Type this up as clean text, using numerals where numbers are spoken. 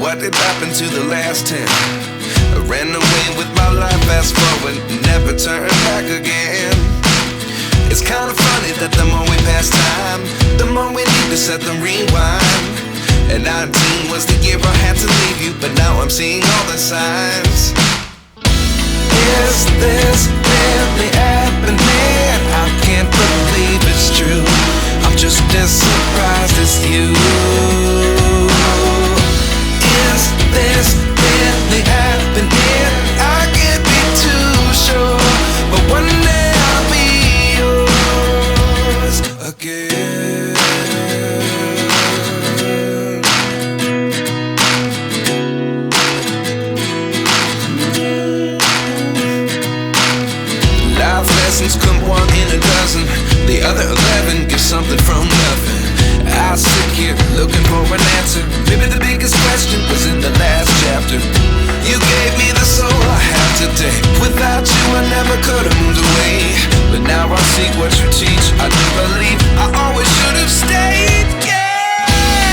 what did happen to the last 10? I ran away with my life, fast forward, never turn back again. It's kind of funny that the more we pass time, the more we need to set them rewind. And 19 was the year I had to leave you, but now I'm seeing all the signs. Is this really happening? I can't believe it's true. I'm just as surprised as you. Is this really happening? I can't be too sure, but one day I'll be yours again. Life lessons come one in a dozen. The other 11 get something from nothing. I sit here looking for an answer. Maybe the biggest question was in the last chapter. You gave me the soul I have today. Without you I never could have moved away, but now I see what you teach.